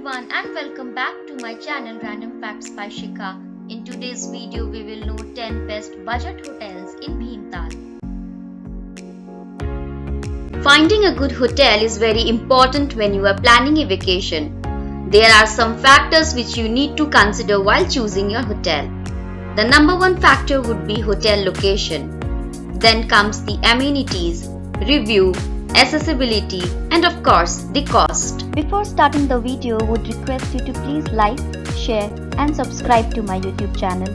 everyone and welcome back to my channel Random Facts by Shikha. In today's video we will know 10 best budget hotels in Bhimtal. Finding a good hotel is very important when you are planning a vacation. There are some factors which you need to consider while choosing your hotel. The number one factor would be hotel location. Then comes the amenities, review, accessibility, and of course the cost. Before starting the video, would request you to please like, share and subscribe to my YouTube channel.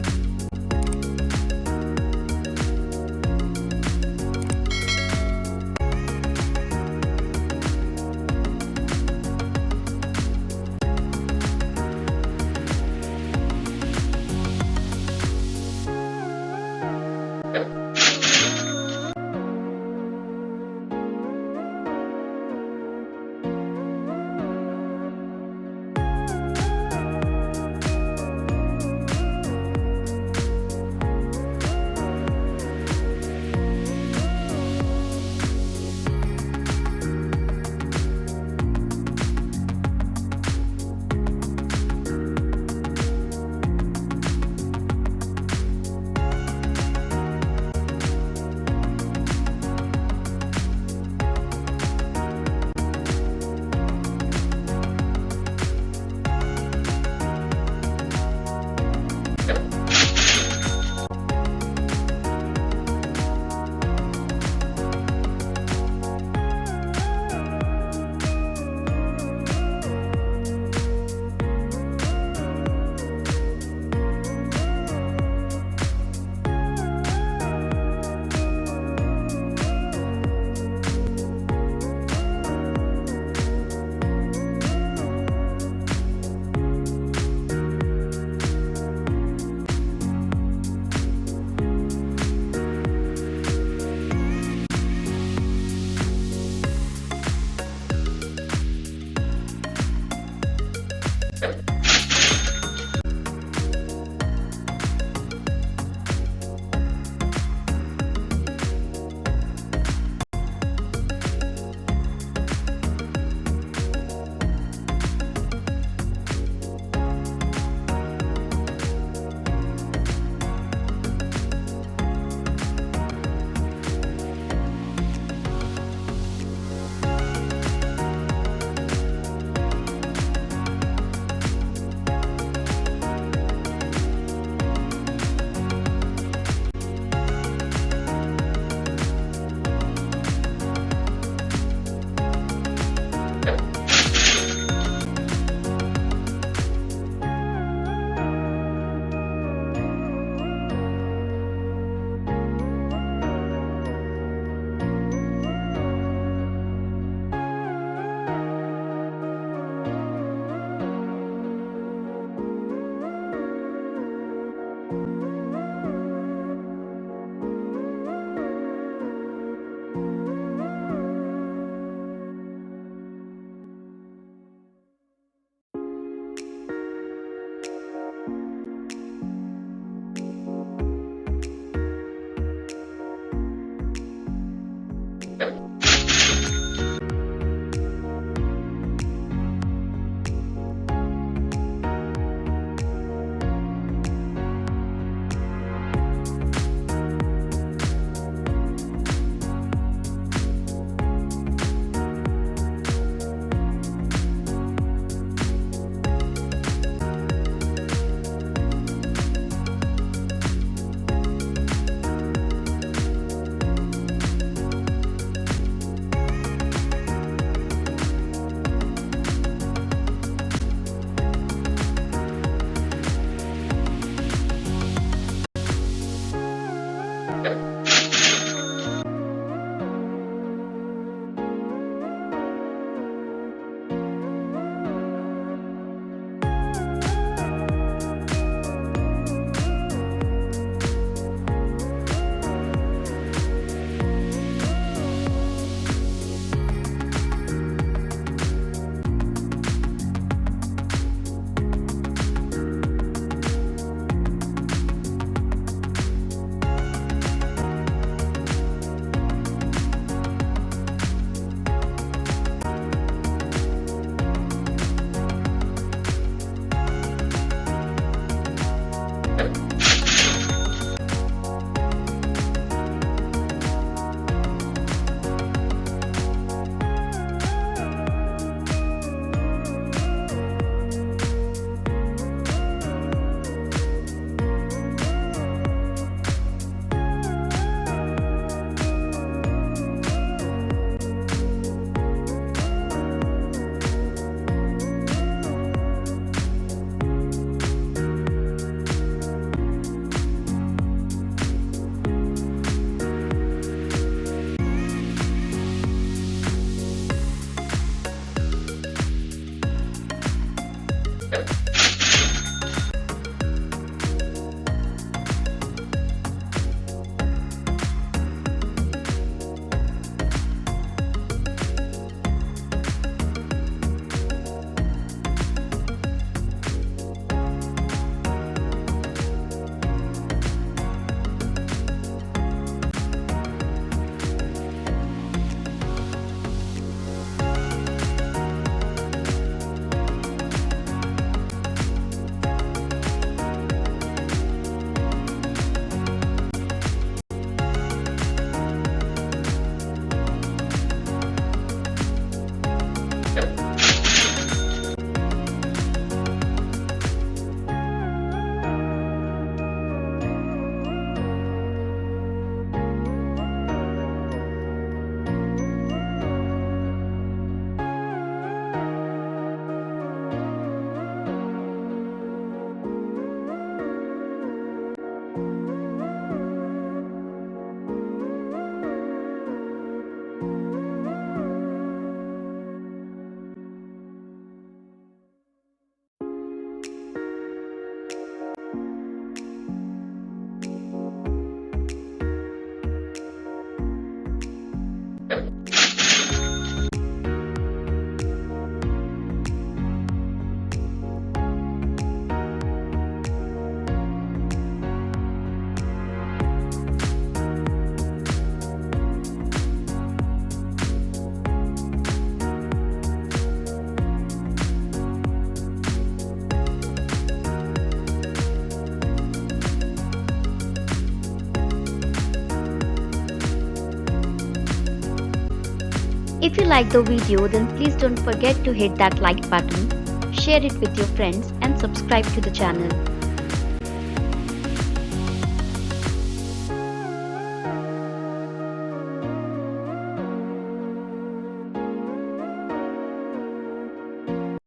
If you like the video, then please don't forget to hit that like button, share it with your friends and subscribe to the channel.